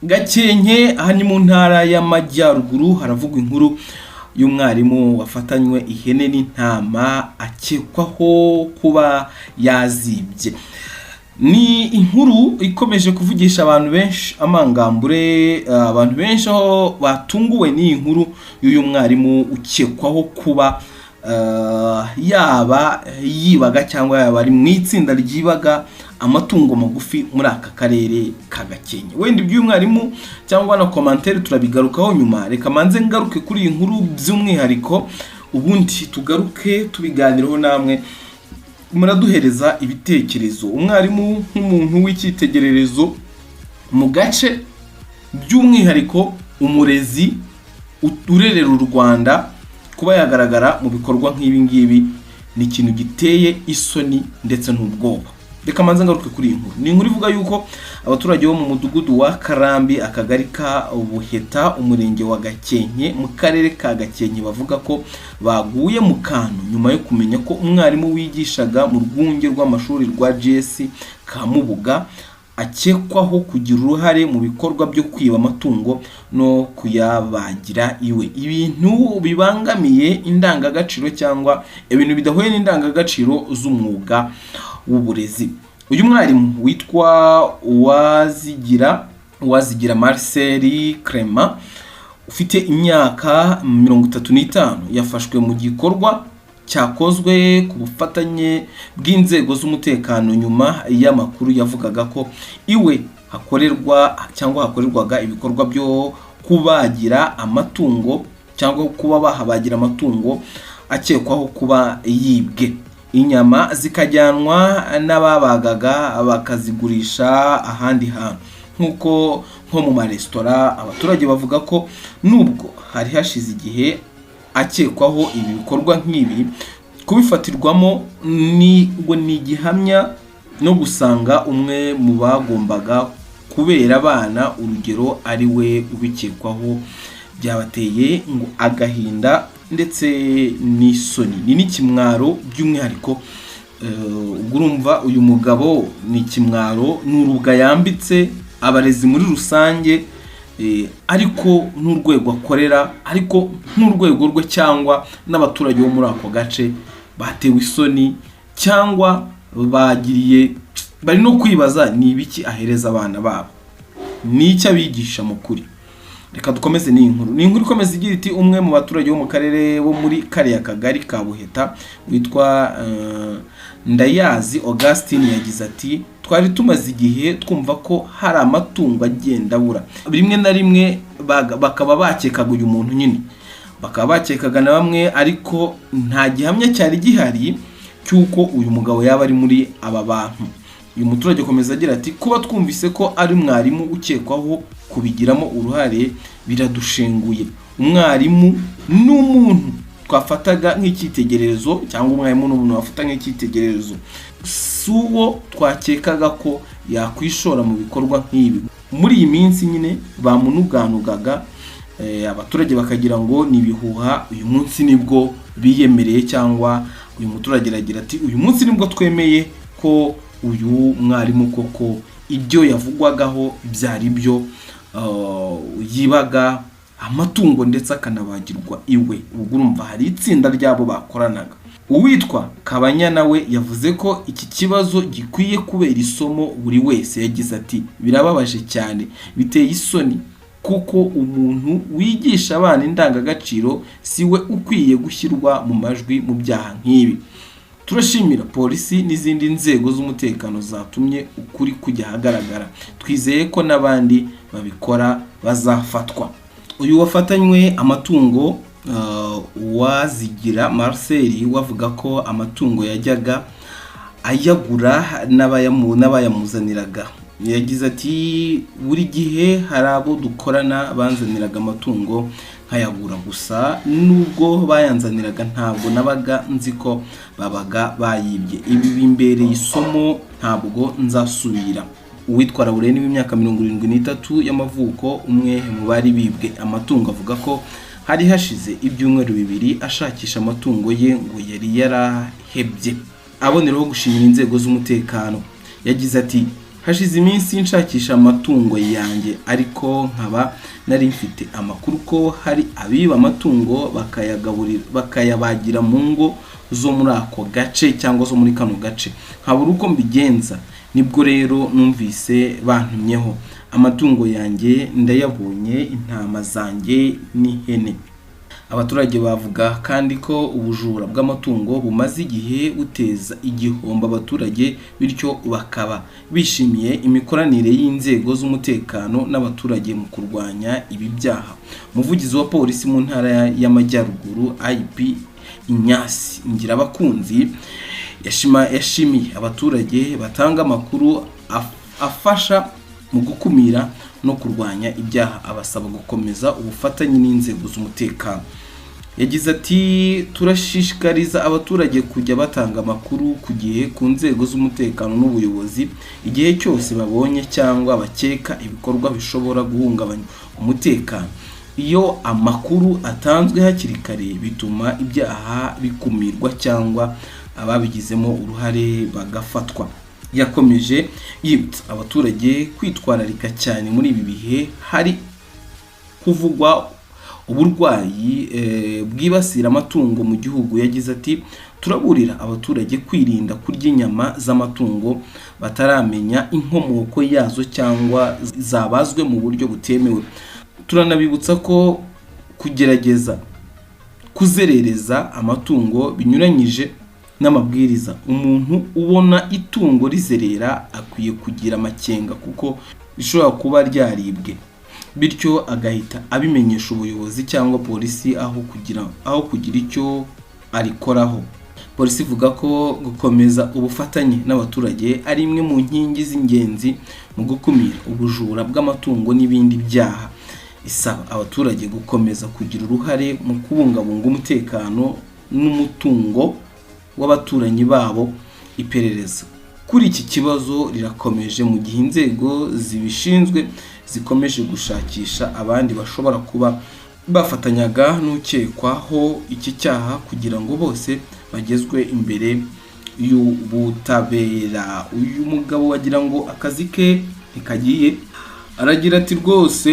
Gakenke aha ni mu ntara y'Amajyaruguru haravugwa inkuru y'umwarimu wafatanywe ihene n'intama akekwaho kuba yazibye. Ni inkuru ikomeje kuvugisha abantu benshi amangambure, abantu benshi aho batunguwe ni inkuru y'uyu mwarimu ukekwaho kuba yaba yibaga cyangwa yaba ari mu itsinda ryibaga amatungo magufi muri aka karere ka Gakenke. Wenda iby'uyu mwarimu cyangwa na commentaire turabigarukaho nyuma. Reka manze ngaruke kuri iyi nkuru by'umwihariko, ubundi tugaruke tubiganiraho namwe muraduhereza ibitekerezo. Umwarimu nk'umuntu w'icyitegererezo mu gace, by'umwihariko umurezi urerera u Rwanda, kuba yagaragara mu bikorwa nk'ibi ngibi ni ikintu giteye isoni ndetse n'ubwoba. Reka manze ngaruke kuri iyi nkuru. Ni inkuru ivuga yuko abaturage bo mu mudugudu wa Karambi, akagari ka Buheta, umurenge wa Gakenke, mu karere ka Gakenke, bavuga ko baguye mu kantu nyuma yo kumenya ko umwarimu wigishaga mu rwunge rw'amashuri rwa GS Kamubuga akekwaho kugira uruhare mu bikorwa byo kwiba amatungo no kuyabagira iwe. Ibintu bibangamiye indangagaciro cyangwa ibintu bidahuye n'indangagaciro z'umwuga w'uburezi. Uyu mwarimu witwa Uwazigira Marcel Clement, ufite imyaka 35, yafashwe mu gikorwa cyakozwe ku bufatanye bw'inzego z'umutekano nyuma y'amakuru yavugaga ko iwe hakorerwaga ibikorwa byo kubagira amatungo cyangwa kuba bahabagira amatungo akekwaho kuba yibwe. Inyama zikajyanwa n'ababagaga bakazigurisha ahandi hantu nko mu maresitora. Abaturage bavuga ko nubwo hari hashize igihe akekwaho ibi bikorwa nk'ibi, kubifatirwamo ni igihamya no gusanga umwe mu bagombaga kubera abana urugero ari we ubikekwaho, byabateye ngo agahinda ndetse n'isoni. Ni n'ikimwaro by'umwihariko. Urumva uyu mugabo ni ikimwaro, n'urubwa yambitse abarezi muri rusange, ariko n'urwego akorera, ariko n'urwego rwe cyangwa n'abaturage bo muri ako gace batewe isoni cyangwa bari no kwibaza ni ibiki ahereza abana babo, ni icyo abigisha mu kuri. Reka dukomeze ni inkuru. Ni inkuru ikomeza igira iti umwe mu baturage bo mu karere bo muri kariya kagari ka Buheta witwa Ndayazi Augustine yagize ati twari tumaze igihe twumva ko hari amatungo agenda abura. Rimwe na rimwe bakaba bakekaga uyu muntu nyine, bakaba bakekaga na bamwe, ariko nta gihamya cyari gihari cyuko uyu mugabo yaba ari muri aba bantu. Uyu muturage akomeza agira ati kuba twumvise ko ari mwarimu ukekwaho kubigiramo uruhare biradushenguye. Umwarimu n'umuntu twafataga nk'icyitegererezo, cyangwa umwarimu n'umuntu wafata nk'icyitegererezo, si uwo twakekaga ko yakwishora mu bikorwa nk'ibi. Muri iyi minsi nyine bamunuganugaga, abaturage bakagira ngo ni ibihuha. Uyu munsi nibwo biyemereye, cyangwa uyu muturage aragira ati uyu munsi nibwo twemeye ko uyu mwarimu koko ibyo yavugwagaho byari byo, yibaga amatungo ndetse akanabagirwa iwe. Ubwo urumva hari itsinda ryabo bakoranaga. Uwitwa Kabanya nawe yavuze ko iki kibazo gikwiye kubera isomo buri wese. Yagize ati birababaje cyane, biteye isoni, kuko umuntu wigisha abana indangagaciro siwe ukwiye gushyirwa mu majwi mu byaha nk'ibi. Turashimira polisi n'izindi nzego z'umutekano zatumye ukuri kujya ahagaragara. Twizeye ko n'abandi babikora bazafatwa. Uyu wafatanywe amatungo Uwazigira Marcel wavuga ko amatungo yajyaga ayagura n'abayamuzaniraga. Yagize ati buri gihe hari abo dukorana banzaniraga amatungo nkayagura, gusa nubwo bayanzaniraga ntabwo nabaga nzi ko babaga bayibye. Ibi bimbereye isomo, ntabwo nzasubira. Uwitwa Laurent w'imyaka 73 y'amavuko, umwe mu bari bibwe amatungo, avuga ko hari hashize ibyumweru 2 ashakisha amatungo ye ngo yari yarahebye. Aboneraho gushimira inzego z'umutekano. Yagize ati hashize iminsi nshakisha amatungo yanjye, ariko nkaba nari mfite amakuru ko hari abiba amatungo bakayabagira mu ngo zo muri ako gace cyangwa zo muri kano gace, nkabura uko mbigenza. Nibwo rero numvise bantumyeho. Amatungo yanjye ndayabonye, intama zanjye n'ihene. Abaturage bavuga kandi ko ubujura bw'amatungo bumaze igihe buteza igihombo abaturage, bityo bakaba bishimiye imikoranire y'inzego z'umutekano n'abaturage mu kurwanya ibi byaha. Umuvugizi wa polisi mu ntara y'Amajyaruguru IP Inyasi Ngirabakunzi yashimiye abaturage batanga amakuru afasha mu gukumira no kurwanya ibyaha, abasaba gukomeza ubufatanye n'inzego z'umutekano. Yagize ati turashishikariza abaturage kujya batanga amakuru ku gihe ku nzego z'umutekano n'ubuyobozi igihe cyose babonye cyangwa bakeka ibikorwa bishobora guhungabanya umutekano. Iyo amakuru atanzwe hakiri kare bituma ibyaha bikumirwa cyangwa ababigizemo uruhare bagafatwa. Yakomeje yibutsa abaturage kwitwararika cyane muri ibi bihe hari kuvugwa uburwayi bwibasira amatungo mu gihugu. Yagize ati turaburira abaturage kwirinda kurya inyama z'amatungo bataramenya inkomoko yazo cyangwa zabazwe mu buryo butemewe. Turanabibutsa ko kugerageza kuzerereza amatungo binyuranyije n'amabwiriza. Umuntu ubona itungo rizerera akwiye kugira amakenga kuko rishobora kuba ryaribwe, bityo agahita abimenyesha ubuyobozi cyangwa polisi aho kugira icyo arikoraho. Polisi ivuga ko gukomeza ubufatanye n'abaturage ari imwe mu nkingi z'ingenzi mu gukumira ubujura bw'amatungo n'ibindi byaha. Isaba abaturage gukomeza kugira uruhare mu kubungabunga umutekano n'umutungo w'abaturanyi babo. Iperereza kuri iki kibazo rirakomeje mu gihe inzego zibishinzwe zikomeje gushakisha abandi bashobora kuba bafatanyaga n'ukekwaho iki cyaha kugira ngo bose bagezwe imbere y'ubutabera. Uyu mugabo wagira ngo akazi ke nikagiye, aragira ati rwose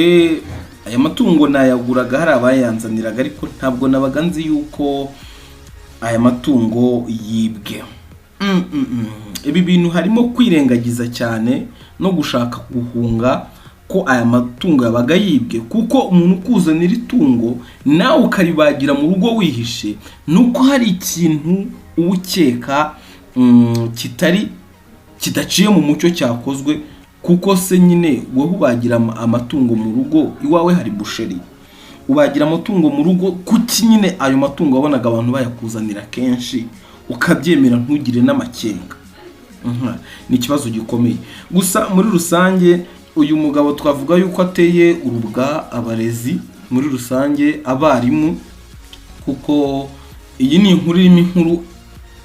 aya matungo nayaguraga hari abayanzaniraga, ariko ntabwo nabaga nzi yuko aya matungo yibwe. Ibi bintu harimo kwirengagiza cyane no gushaka guhunga ko aya matungo yabaga yibwe, kuko umuntu ukuzanira itungo nawe ukaribagira mu rugo wihishe, nuko hari ikintu ukeka kidaciye mu mucyo cyakozwe, kuko se nyine wowe ubagira amatungo mu rugo iwawe hari busheri, ubagira amatungo mu rugo, kuki nyine ayo matungo wabonaga abantu bayakuzanira kenshi ukabyemera ntugire n'amakenga? Ni ikibazo gikomeye. Gusa muri rusange uyu mugabo twavuga yuko ateye urubwa abarezi muri rusange, abarimu, kuko iyi ni inkuru irimo inkuru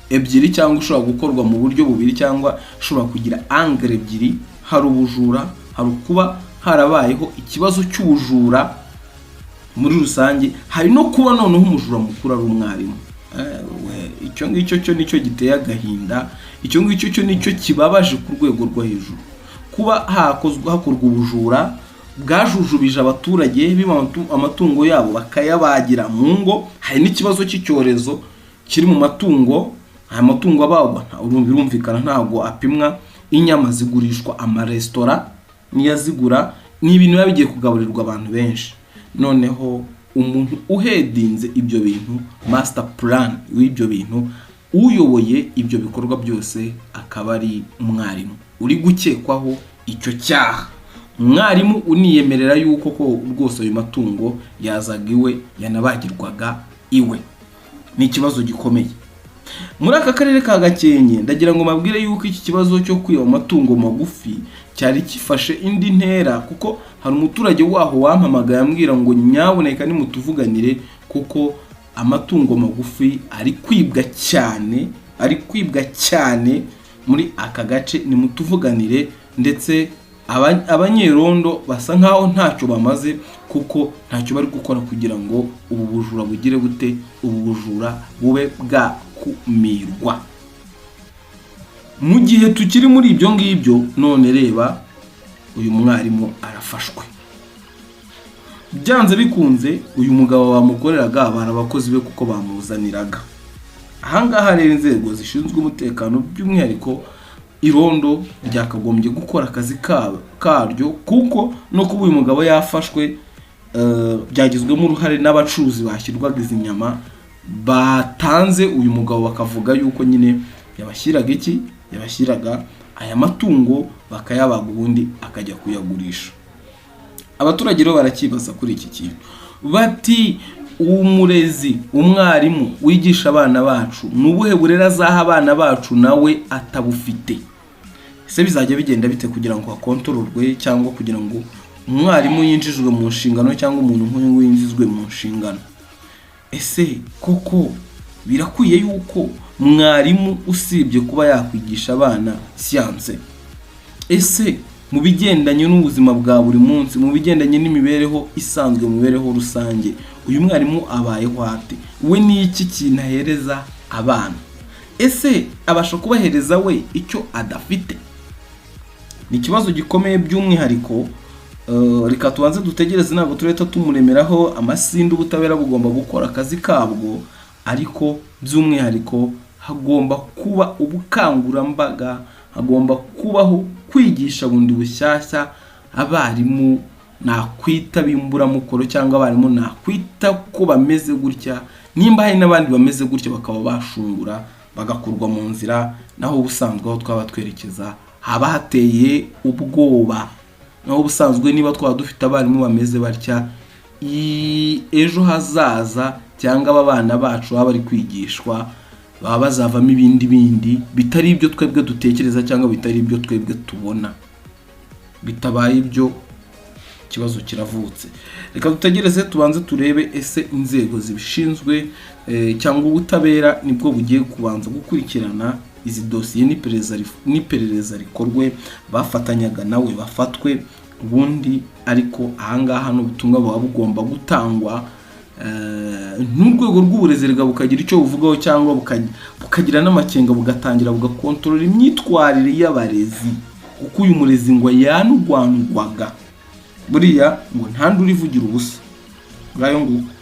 ebyiri cyangwa ushobora gukorwa mu buryo bubiri cyangwa ushobora kugira angle ebyiri. Hari ubujura, hari kuba harabayeho ikibazo cy'ubujura muri rusange, hari no kuba noneho umujura mukuru ari umwarimu. Icyo ngicyo cyo nicyo giteye agahinda, icyo ngicyo cyo nicyo kibabaje ku rwego rwo hejuru. Kuba hakorwa ubujura bwajujubije abaturage, biba amatungo yabo bakayabagira mu ngo. Hari n'ikibazo cy'icyorezo kiri mu matungo. Aya matungo abagwa birumvikana ntago apimwa, inyama zigurishwa amaresitora niyazigura, ni ibintu biba bigiye kugaburirwa abantu benshi. Noneho umuntu uhedinze ibyo bintu, master plan w'ibyo bintu, uyoboye ibyo bikorwa byose akaba ari umwarimu uri gukekwaho icyo cyaha. Umwarimu uniyemerera yuko ko rwose ayo matungo yazaga iwe, yanabagirwaga iwe. Ni ikibazo gikomeye muri aka karere ka Gakenke. Ndagira ngo mabwire yuko iki kibazo cyo kwiba amatungo magufi cyari kifashe indi ntera, kuko hari umuturage waho wampamagaye ambwira ngo nyaboneka nimutuvuganire kuko amatungo magufi ari kwibwa cyane muri aka gace, nimutuvuganire. Ndetse abanyerondo basa nkaho ntacyo bamaze, kuko ntacyo bari gukora kugira ngo ubu bujura bugire bute, ubu bujura bube bwakumirwa. mu gihe tukiri muri ibyo ngibyo, none reba uyu mwarimu arafashwe. Byanze bikunze uyu mugabo bamukoreraga bari abakozi be kuko bamuzaniraga. Ahangaha rero inzego zishinzwe umutekano by'umwihariko irondo ryakagombye gukora akazi karyo, kuko no kuba uyu mugabo yafashwe byagizwemo uruhare n'abacuruzi bashyirwaga izi nyama batanze uyu mugabo, bakavuga yuko nyine yabashyiraga aya matungo bakayabaga ubundi akajya kuyagurisha. Abaturage rero barakibaza kuri iki kintu bati, umurezi umwarimu wigisha abana bacu nubuhe burera zaha abana bacu nawe atabufite? Ese bizajya bigenda bite kugira ngo akontororwe, cyangwa kugira ngo umwarimu yinjizwe mu nshingano cyangwa umuntu nk'uyu winjizwe mu nshingano? Ese koko birakwiye yuko mwarimu usibye kuba yakwigisha abana siyanse, ese mu bigendanye n'ubuzima bwa buri munsi, mu bigendanye n'imibereho isanzwe, mu mibereho rusange, uyu mwarimu abayeho ate? We ni iki kintu ahereza abana? Ese abasha kubahereza we icyo adafite? Ni ikibazo gikomeye by'umwihariko. Reka tubanze dutegereze, ntabwo tureta tumuremeraho amasinde. Ubutabera bugomba gukora akazi kabwo, ariko by'umwihariko hagomba kuba ubukangurambaga, hagomba kubaho kwigisha bundi bushyashya abarimu nakwita bimburamukoro, cyangwa abarimu nakwita ko bameze gutya, nimba hari n'abandi bameze gutya bakaba bashungura bagakurwa mu nzira, naho ubusanzwe aho twaba twerekeza haba hateye ubwoba. Naho ubusanzwe niba twaba dufite abarimu bameze batya, ejo hazaza cyangwa aba bana bacu baba bari kwigishwa baba bazavamo ibindi bitari ibyo twebwe dutekereza, cyangwa bitari ibyo twebwe tubona. Bitabaye ibyo ikibazo kiravutse. Reka dutegereze tubanze turebe, ese inzego zibishinzwe cyangwa ubutabera nibwo bugiye kubanza gukurikirana izi dosiye n'iperereza rikorwe, bafatanyaga nawe bafatwe ubundi. Ariko ahangaha n'ubutumwa buba bugomba gutangwa n'urwego rw'uburezi bukagira icyo buvugaho, cyangwa bukagira n'amakenga, bugatangira bugakontorora imyitwarire y'abarezi, kuko uyu murezi ngo yanugwanugwaga buriya ngo ntandi urivugira ubusa. Ngayo nguko.